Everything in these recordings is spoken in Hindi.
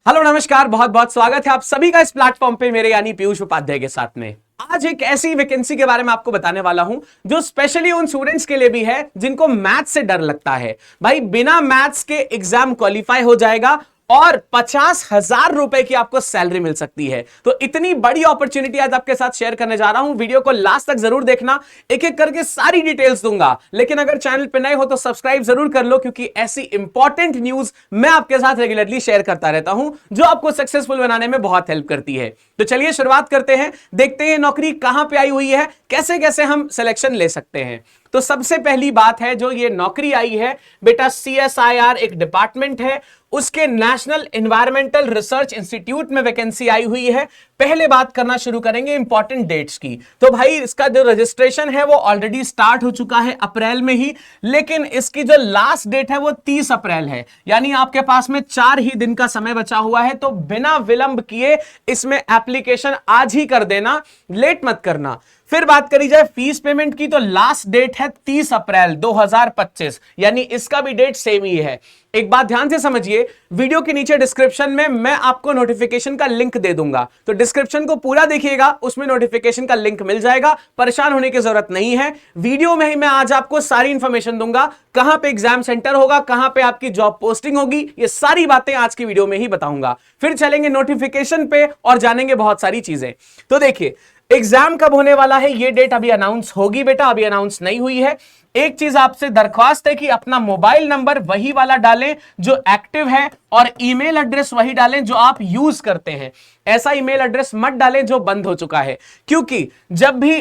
हेलो नमस्कार, बहुत बहुत स्वागत है आप सभी का इस प्लेटफॉर्म पे मेरे यानी पीयूष उपाध्याय के साथ में। आज एक ऐसी वैकेंसी के बारे में आपको बताने वाला हूं जो स्पेशली उन स्टूडेंट्स के लिए भी है जिनको मैथ्स से डर लगता है। भाई बिना मैथ्स के एग्जाम क्वालिफाई हो जाएगा और 50,000 रुपए की आपको सैलरी मिल सकती है। तो इतनी बड़ी अपॉर्चुनिटी आज आपके साथ शेयर करने जा रहा हूं। वीडियो को लास्ट तक जरूर देखना, एक एक करके सारी डिटेल्स दूंगा। लेकिन अगर चैनल पे नए हो तो सब्सक्राइब जरूर कर लो, क्योंकि ऐसी इंपॉर्टेंट न्यूज मैं आपके साथ रेगुलरली शेयर करता रहता हूं जो आपको सक्सेसफुल बनाने में बहुत हेल्प करती है। तो चलिए शुरुआत करते हैं, देखते हैं नौकरी कहां पे आई हुई है, कैसे कैसे हम सिलेक्शन ले सकते हैं। तो सबसे पहली बात है, जो ये नौकरी आई है बेटा, CSIR एक डिपार्टमेंट है, उसके नेशनल एनवायरमेंटल रिसर्च इंस्टीट्यूट में वैकेंसी आई हुई है। पहले बात करना शुरू करेंगे इंपॉर्टेंट डेट्स की। तो भाई इसका जो रजिस्ट्रेशन है वो ऑलरेडी स्टार्ट हो चुका है अप्रैल में ही, लेकिन इसकी जो लास्ट डेट है वो 30 अप्रैल है, यानी आपके पास में 4 ही दिन का समय बचा हुआ है। तो बिना विलंब किए इसमें एप्लीकेशन आज ही कर देना, लेट मत करना। फिर बात करी जाए फीस पेमेंट की, तो लास्ट डेट है 30 अप्रैल 2025, यानी इसका भी डेट सेम ही है। एक बात ध्यान से समझिए, वीडियो के नीचे डिस्क्रिप्शन में मैं आपको नोटिफिकेशन का लिंक दे दूंगा, तो डिस्क्रिप्शन को पूरा देखिएगा, उसमें नोटिफिकेशन का लिंक मिल जाएगा। परेशान होने की जरूरत नहीं है, वीडियो में ही मैं आज आपको सारी इंफॉर्मेशन दूंगा, कहां पे एग्जाम सेंटर होगा, कहां पे आपकी जॉब पोस्टिंग होगी, ये सारी बातें आज की वीडियो में ही बताऊंगा। फिर चलेंगे नोटिफिकेशन पे और जानेंगे बहुत सारी चीजें। तो देखिए एग्जाम कब होने वाला है, ये डेट अभी अनाउंस होगी बेटा, अभी अनाउंस नहीं हुई है। एक चीज आपसे दरख्वास्त है कि अपना मोबाइल नंबर वही वाला डालें जो एक्टिव है, और ईमेल एड्रेस वही डालें जो आप यूज करते हैं। ऐसा ईमेल एड्रेस मत डालें जो बंद हो चुका है, क्योंकि जब भी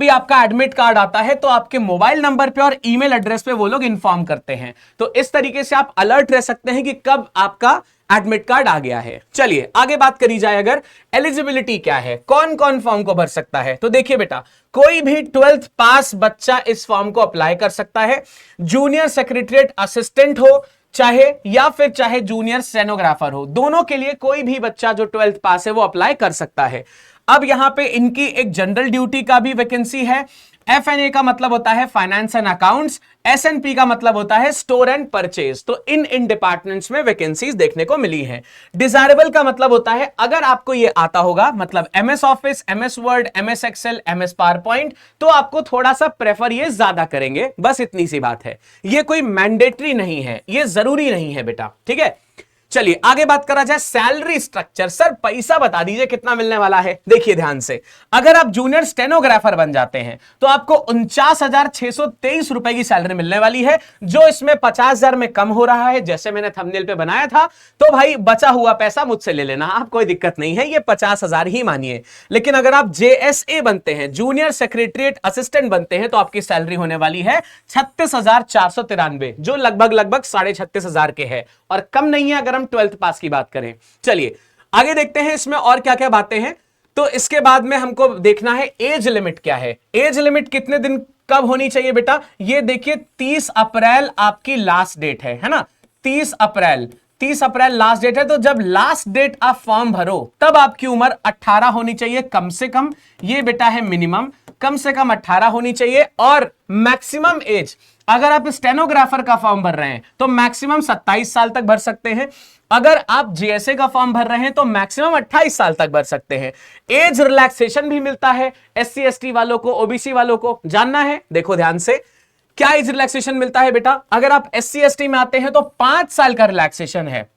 आपका एडमिट कार्ड आता है तो आपके मोबाइल नंबर पे और ईमेल एड्रेस पे वो लोग इन्फॉर्म करते हैं। तो इस तरीके से आप अलर्ट रह सकते हैं कि कब आपका एडमिट कार्ड आ गया है। चलिए आगे बात करी जाए, अगर एलिजिबिलिटी क्या है, कौन कौन फॉर्म को भर सकता है। तो देखिए बेटा, कोई भी 12th पास बच्चा इस फॉर्म को अप्लाई कर सकता है। जूनियर सेक्रेटरीट असिस्टेंट हो चाहे जूनियर स्टेनोग्राफर हो, दोनों के लिए कोई भी बच्चा जो 12th पास है वो अप्लाई कर सकता है। अब यहां पे इनकी एक जनरल ड्यूटी का भी वैकेंसी है। FNA का मतलब होता है फाइनेंस एंड अकाउंट्स, SNP का मतलब होता है स्टोर एंड परचेज। तो इन डिपार्टमेंट्स में वैकेंसीज देखने को मिली है। डिजायरेबल का मतलब होता है अगर आपको ये आता होगा, मतलब MS Office, MS Word, MS Excel, MS PowerPoint, तो आपको थोड़ा सा प्रेफर ये ज्यादा करेंगे, बस इतनी सी बात है। ये कोई मैंडेटरी नहीं है, ये जरूरी नहीं है बेटा, ठीक है। चलिए आगे बात करा जाए सैलरी स्ट्रक्चर। सर पैसा बता दीजिए कितना मिलने वाला है। देखिए ध्यान से, अगर आप जूनियर स्टेनोग्राफर बन जाते हैं तो आपको 49,623 रुपए की सैलरी मिलने वाली है, जो इसमें 50,000 में कम हो रहा है, जैसे मैंने थंबनेल पे बनाया था। तो भाई बचा हुआ पैसा मुझसे ले लेना, आप कोई दिक्कत नहीं है, ये 50,000 ही मानिए। लेकिन अगर आप JSA बनते हैं, जूनियर सेक्रेटरीट असिस्टेंट बनते हैं, तो आपकी सैलरी होने वाली है 36,493, जो लगभग 36,500 के है, और कम नहीं है अगर 12th पास की बात करें। चलिए आगे देखते हैं इसमें और क्या क्या बातें हैं। तो इसके बाद में हमको देखना है एज लिमिट क्या है। एज लिमिट कितने दिन कब होनी चाहिए बेटा, ये देखिए 30 अप्रैल आपकी लास्ट डेट है ना। 30 अप्रैल लास्ट डेट है। तो जब लास्ट डेट आप फॉर्म भरो तब आपकी उम्र 18 होनी चाहिए कम से कम, ये बेटा है मिनिमम, कम से कम 18 होनी चाहिए। और मैक्सिमम एज, अगर आप स्टेनोग्राफर का फॉर्म भर रहे हैं तो मैक्सिमम 27 साल तक भर सकते हैं। अगर आप JSA का फॉर्म भर रहे हैं तो मैक्सिमम 28 साल तक भर सकते हैं। एज रिलैक्सेशन भी मिलता है SC ST वालों को, OBC वालों को। जानना है, देखो ध्यान से, क्या एज रिलैक्सेशन मिलता है बेटा। अगर आप SC ST में आते हैं तो 5 साल का रिलैक्सेशन है।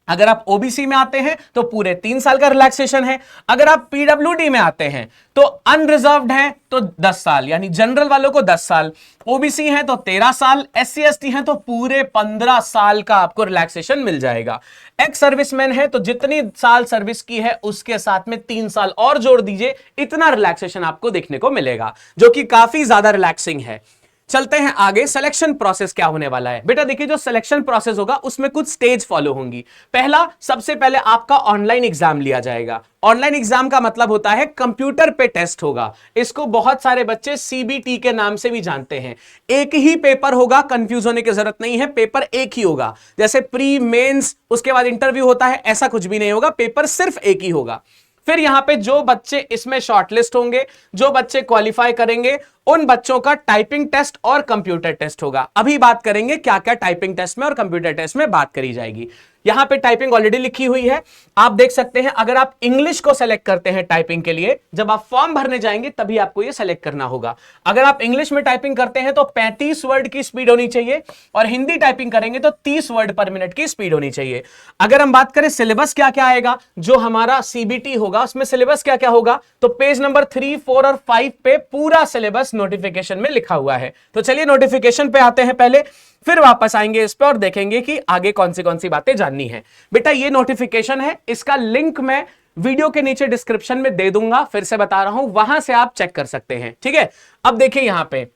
अगर आप OBC में आते हैं तो पूरे 3 साल का रिलैक्सेशन है। अगर आप PWD में आते हैं तो अनरिजर्व्ड हैं तो 10 साल, यानी जनरल वालों को 10 साल, OBC हैं तो 13 साल, SC ST हैं तो पूरे 15 साल का आपको रिलैक्सेशन मिल जाएगा। एक्स सर्विसमैन है तो जितनी साल सर्विस की है उसके साथ में 3 साल और जोड़ दीजिए, इतना रिलैक्सेशन आपको देखने को मिलेगा, जो कि काफी ज्यादा रिलैक्सिंग है। चलते हैं आगे, सिलेक्शन प्रोसेस क्या होने वाला है बेटा। देखिए जो सिलेक्शन प्रोसेस होगा उसमें कुछ स्टेज फॉलो होंगी। पहला, सबसे पहले आपका ऑनलाइन एग्जाम लिया जाएगा। ऑनलाइन एग्जाम का मतलब होता है कंप्यूटर पे टेस्ट होगा। इसको बहुत सारे बच्चे CBT के नाम से भी जानते हैं। एक ही पेपर होगा, कंफ्यूज होने की जरूरत नहीं है, पेपर एक ही होगा। जैसे प्री मेंस उसके बाद इंटरव्यू होता है, ऐसा कुछ भी नहीं होगा, पेपर सिर्फ एक ही होगा। फिर यहां पे जो बच्चे इसमें शॉर्टलिस्ट होंगे, जो बच्चे क्वालिफाई करेंगे, उन बच्चों का टाइपिंग टेस्ट और कंप्यूटर टेस्ट होगा। अभी बात करेंगे क्या क्या टाइपिंग टेस्ट में और कंप्यूटर टेस्ट में बात करी जाएगी। यहां पे टाइपिंग ऑलरेडी लिखी हुई है, आप देख सकते हैं। अगर आप इंग्लिश को सेलेक्ट करते हैं टाइपिंग के लिए, जब आप फॉर्म भरने जाएंगे तभी आपको ये सेलेक्ट करना होगा। अगर आप इंग्लिश में टाइपिंग करते हैं तो 35 वर्ड की स्पीड होनी चाहिए, और हिंदी टाइपिंग करेंगे तो 30 वर्ड पर मिनट की स्पीड होनी चाहिए। अगर हम बात करें सिलेबस क्या क्या आएगा, जो हमारा सीबीटी होगा उसमें सिलेबस क्या क्या होगा, तो पेज नंबर 3, 4 और 5 पे पूरा सिलेबस नोटिफिकेशन में लिखा हुआ है। तो चलिए नोटिफिकेशन पे आते हैं पहले, फिर वापस आएंगे इस पे और देखेंगे कि आगे कौन सी बातें जाननी है। बेटा ये नोटिफिकेशन है, इसका लिंक मैं वीडियो के नीचे डिस्क्रिप्शन में दे दूंगा, फिर से बता रहा हूं, वहां से आप चेक कर सकते हैं। ठीक है, अब देखिए यहां पे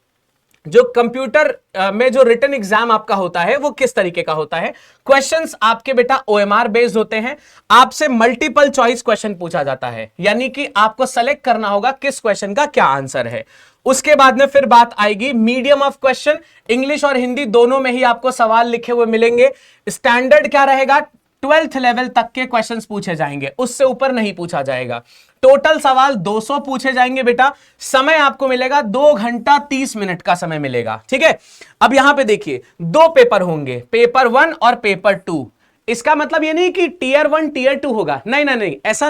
जो कंप्यूटर में जो रिटन एग्जाम आपका होता है वो किस तरीके का होता है। क्वेश्चंस आपके बेटा ओएमआर बेस्ड होते हैं, आपसे मल्टीपल चॉइस क्वेश्चन पूछा जाता है, यानी कि आपको सेलेक्ट करना होगा किस क्वेश्चन का क्या आंसर है। उसके बाद में फिर बात आएगी मीडियम ऑफ क्वेश्चन, इंग्लिश और हिंदी दोनों में ही आपको सवाल लिखे हुए मिलेंगे। स्टैंडर्ड क्या रहेगा, 12th लेवल तक के क्वेश्चंस पूछे जाएंगे, उससे ऊपर नहीं पूछा जाएगा। टोटल सवाल 200 पूछे जाएंगे बेटा। समय आपको मिलेगा 2 घंटा 30 मिनट का समय मिलेगा। ठीक है, अब यहां पे देखिए 2 पेपर होंगे, पेपर 1 और पेपर 2। इसका मतलब ये नहीं कि टीयर 1 टीयर 2 होगा, नहीं नहीं नहीं, ऐसा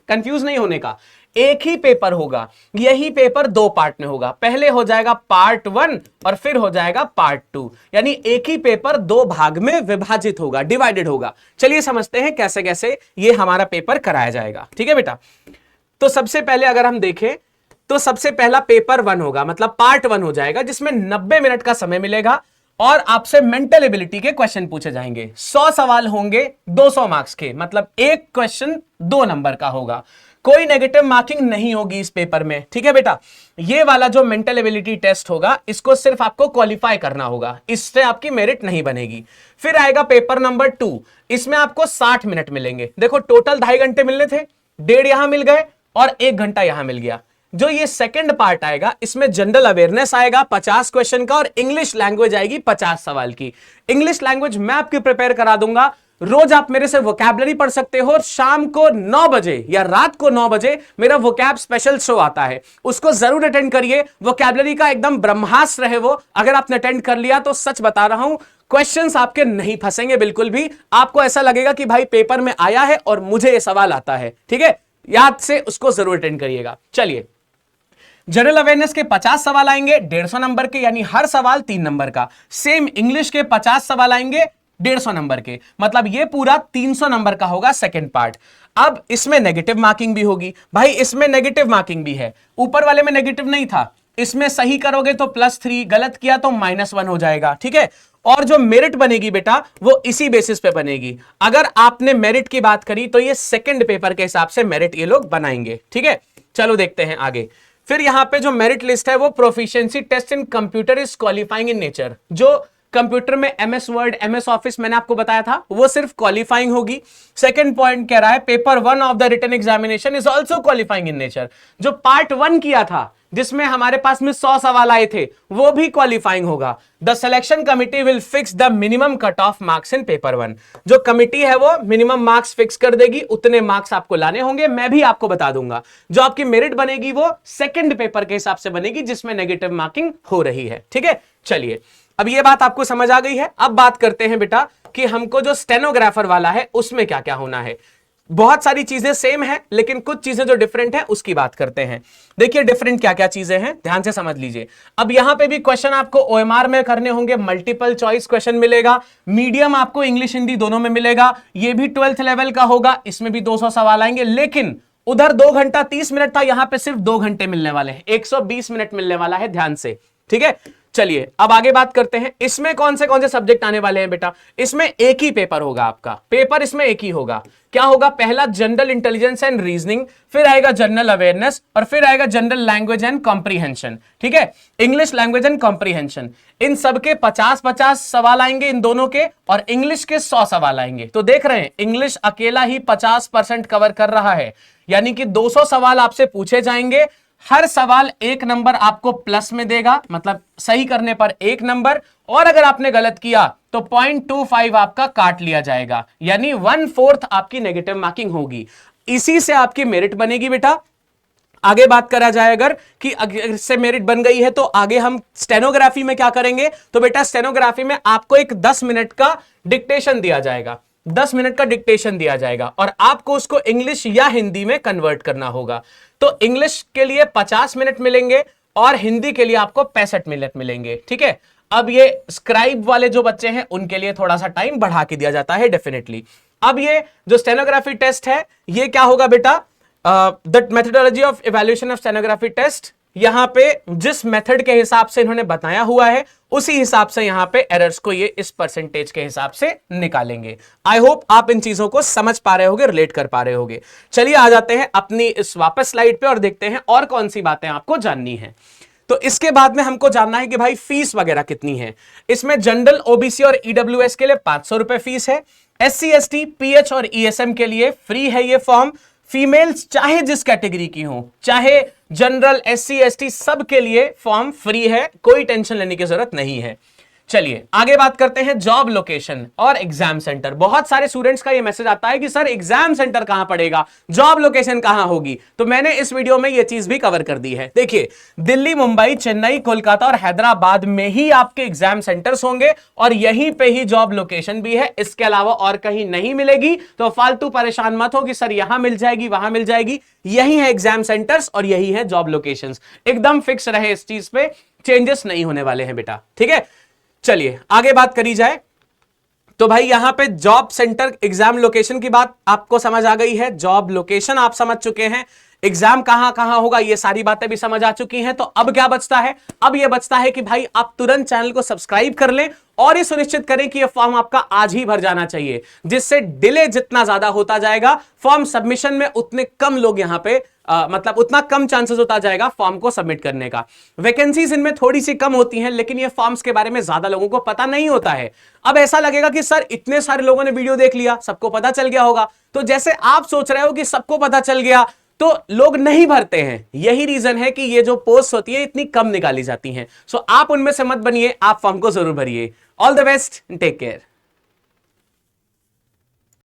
कंफ्यूज नहीं होने का। एक ही पेपर होगा, यही पेपर 2 पार्ट में होगा। पहले हो जाएगा पार्ट 1 और फिर हो जाएगा पार्ट 2, यानी एक ही पेपर 2 भाग में विभाजित होगा, डिवाइडेड होगा। चलिए समझते हैं कैसे कैसे ये हमारा पेपर कराया जाएगा। ठीक है बेटा, तो सबसे पहले अगर हम देखें तो सबसे पहला पेपर 1 होगा, मतलब पार्ट 1 हो जाएगा, जिसमें 90 मिनट का समय मिलेगा और आपसे मेंटल एबिलिटी के क्वेश्चन पूछे जाएंगे। 100 सवाल होंगे 200 मार्क्स के, मतलब एक क्वेश्चन 2 नंबर का होगा। कोई नेगेटिव मार्किंग नहीं होगी इस पेपर में। ठीक है बेटा, ये वाला जो मेंटल एबिलिटी टेस्ट होगा इसको सिर्फ आपको क्वालिफाई करना होगा, इससे आपकी मेरिट नहीं बनेगी। फिर आएगा पेपर नंबर 2, इसमें आपको 60 मिनट मिलेंगे। देखो टोटल 2.5 घंटे मिलने थे, 1.5 यहां मिल गए और 1 घंटा यहां मिल गया। जो ये सेकंड पार्ट आएगा इसमें जनरल अवेयरनेस आएगा 50 क्वेश्चन का, और इंग्लिश लैंग्वेज आएगी 50 सवाल की। इंग्लिश लैंग्वेज मैं आपकी प्रिपेयर करा दूंगा, रोज आप मेरे से वोकैबुलरी पढ़ सकते हो। शाम को 9 बजे या रात को 9 बजे मेरा वोकैब स्पेशल शो आता है, उसको जरूर अटेंड करिए। वोकैबुलरी का एकदम ब्रह्मास्त्र है वो, अगर आपने अटेंड कर लिया तो सच बता रहा हूं क्वेश्चंस आपके नहीं फंसेंगे बिल्कुल भी। आपको ऐसा लगेगा कि भाई पेपर में आया है और मुझे ये सवाल आता है। ठीक है, याद से उसको जरूर अटेंड करिएगा। चलिए, जनरल अवेयरनेस के 50 सवाल आएंगे 150 नंबर के, यानी हर सवाल 3 नंबर का। सेम इंग्लिश के 50 सवाल आएंगे 150 नंबर के, मतलब ये पूरा 300 नंबर का होगा सेकंड पार्ट। अब इसमें नेगेटिव मार्किंग भी होगी भाई, इसमें नेगेटिव मार्किंग भी है। ऊपर वाले में नेगेटिव नहीं था, इसमें सही करोगे तो +3, गलत किया तो -1 हो जाएगा। ठीक है, और जो मेरिट बनेगी बेटा वो इसी बेसिस पे बनेगी। अगर आपने मेरिट की बात करी तो ये सेकंड पेपर के हिसाब से मेरिट ये लोग बनाएंगे। ठीक है, चलो देखते हैं आगे। फिर यहां पे जो मेरिट लिस्ट है वो proficiency test in computer is qualifying in nature. जो कंप्यूटर में MS वर्ड, MS ऑफिस मैंने आपको बताया था, वो सिर्फ क्वालिफाइंग होगी। सेकंड पॉइंट कह रहा है paper 1 of the written examination is also qualifying in nature. जो पार्ट 1 किया था जिसमें हमारे पास में 100 सवाल आए थे, वो भी क्वालिफाइंग होगा। The selection committee will fix the minimum cut off marks in paper 1। जो कमिटी है वो मिनिमम मार्क्स फिक्स कर देगी, उतने मार्क्स आपको लाने होंगे, मैं भी आपको बता दूंगा। जो आपकी मेरिट बनेगी वो सेकंड पेपर के हिसाब से बनेगी, जिसमें नेगेटिव मार्किंग हो रही है। ठीक है, चलिए अब ये बात आपको समझ आ गई है। अब बात करते हैं बेटा कि हमको जो स्टेनोग्राफर वाला है उसमें क्या क्या होना है। बहुत सारी चीजें सेम है, लेकिन कुछ चीजें जो डिफरेंट है उसकी बात करते हैं। देखिए डिफरेंट क्या क्या चीजें हैं, ध्यान से समझ लीजिए। अब यहां पे भी क्वेश्चन आपको ओएमआर में करने होंगे, मल्टीपल चॉइस क्वेश्चन मिलेगा। मीडियम आपको इंग्लिश हिंदी दोनों में मिलेगा, ये भी 12th लेवल का होगा, इसमें भी 200 सवाल आएंगे। लेकिन उधर 2 घंटा 30 मिनट था, यहां पे सिर्फ 2 घंटे मिलने वाले हैं, 120 मिनट मिलने वाला है, ध्यान से। ठीक है, चलिए अब आगे बात करते हैं। इसमें कौन से सब्जेक्ट आने वाले हैं बेटा। इसमें एक ही पेपर होगा आपका, पेपर इसमें एक ही होगा। क्या होगा, पहला जनरल इंटेलिजेंस एंड रीजनिंग, फिर आएगा जनरल अवेयरनेस, और फिर आएगा जनरल लैंग्वेज एंड कॉम्प्रीहेंशन। ठीक है, इंग्लिश लैंग्वेज एंड कॉम्प्रीहेंशन, इन सबके 50-50 सवाल आएंगे इन दोनों के, और इंग्लिश के 100 सवाल आएंगे। तो देख रहे हैं इंग्लिश अकेला ही 50% कवर कर रहा है, यानी कि 200 सवाल आपसे पूछे जाएंगे। हर सवाल 1 नंबर आपको प्लस में देगा, मतलब सही करने पर 1 नंबर, और अगर आपने गलत किया तो 0.25 आपका काट लिया जाएगा, यानी 1/4 आपकी नेगेटिव मार्किंग होगी। इसी से आपकी मेरिट बनेगी बेटा। आगे बात करा जाए अगर कि इससे मेरिट बन गई है तो आगे हम स्टेनोग्राफी में क्या करेंगे। तो बेटा स्टेनोग्राफी में आपको एक 10 मिनट का डिक्टेशन दिया जाएगा। 10 मिनट का डिक्टेशन दिया जाएगा और आपको उसको इंग्लिश या हिंदी में कन्वर्ट करना होगा। तो इंग्लिश के लिए 50 मिनट मिलेंगे और हिंदी के लिए आपको 65 मिनट मिलेंगे, ठीक है। अब ये स्क्राइब वाले जो बच्चे हैं उनके लिए थोड़ा सा टाइम बढ़ा के दिया जाता है डेफिनेटली। अब ये जो स्टेनोग्राफी टेस्ट है ये क्या होगा बेटा, the methodology of evaluation of stenography test, यहां पे जिस मेथड के हिसाब से इन्होंने बताया हुआ है उसी हिसाब से यहां पे एरर्स को ये इस परसेंटेज के हिसाब से निकालेंगे। आई होप आप इन चीजों को समझ पा रहे होगे, रिलेट कर पा रहे होगे। चलिए आ जाते हैं अपनी इस वापस स्लाइड पे और देखते हैं और कौन सी बातें आपको जाननी है। तो इसके बाद में हमको जानना है कि भाई फीस वगैरह कितनी है। इसमें जनरल, ओबीसी और ईडब्ल्यूएस के लिए 500 रुपए फीस है। एससी, एसटी, पीएच और ईएसएम के लिए फ्री है ये फॉर्म। फीमेल्स चाहे जिस कैटेगरी की हो, चाहे जनरल, एससी, एसटी, सब के लिए फॉर्म फ्री है, कोई टेंशन लेने की जरूरत नहीं है। चलिए आगे बात करते हैं जॉब लोकेशन और एग्जाम सेंटर। बहुत सारे स्टूडेंट्स का ये मैसेज आता है कि सर एग्जाम सेंटर कहां पड़ेगा, जॉब लोकेशन कहां होगी। तो मैंने इस वीडियो में ये चीज भी कवर कर दी है। देखिए, दिल्ली, मुंबई, चेन्नई, कोलकाता और हैदराबाद में ही आपके एग्जाम सेंटर्स होंगे और यहीं पे ही जॉब लोकेशन भी है, इसके अलावा और कहीं नहीं मिलेगी। तो फालतू परेशान मत हो कि सर यहां मिल जाएगी, वहां मिल जाएगी। यही है एग्जाम सेंटर्स और यही है जॉब लोकेशंस। एकदम फिक्स रहे, इस चीज पे चेंजेस नहीं होने वाले हैं बेटा, ठीक है। चलिए आगे बात करी जाए। तो भाई यहां पे जॉब सेंटर, एग्जाम लोकेशन की बात आपको समझ आ गई है, जॉब लोकेशन आप समझ चुके हैं, एग्जाम कहां कहां होगा ये सारी बातें भी समझ आ चुकी हैं। तो अब क्या बचता है, अब ये बचता है कि भाई आप तुरंत चैनल को सब्सक्राइब कर लें और ये सुनिश्चित करें कि ये फॉर्म आपका आज ही भर जाना चाहिए, जिससे डिले जितना ज्यादा होता जाएगा फॉर्म सबमिशन में उतने कम लोग यहां पे मतलब उतना कम चांसेस होता जाएगा फॉर्म को सबमिट करने का। वैकेंसीज इनमें थोड़ी सी कम होती हैं, लेकिन ये फॉर्म्स के बारे में ज्यादा लोगों को पता नहीं होता है। अब ऐसा लगेगा कि सर इतने सारे लोगों ने वीडियो देख लिया, सबको पता चल गया होगा। तो जैसे आप सोच रहे हो कि सबको पता चल गया तो लोग नहीं भरते हैं, यही रीजन है कि ये जो पोस्ट होती है इतनी कम निकाली जाती हैं। सो आप उनमें से मत बनिए, आप फॉर्म को जरूर भरिए। All the best, take care.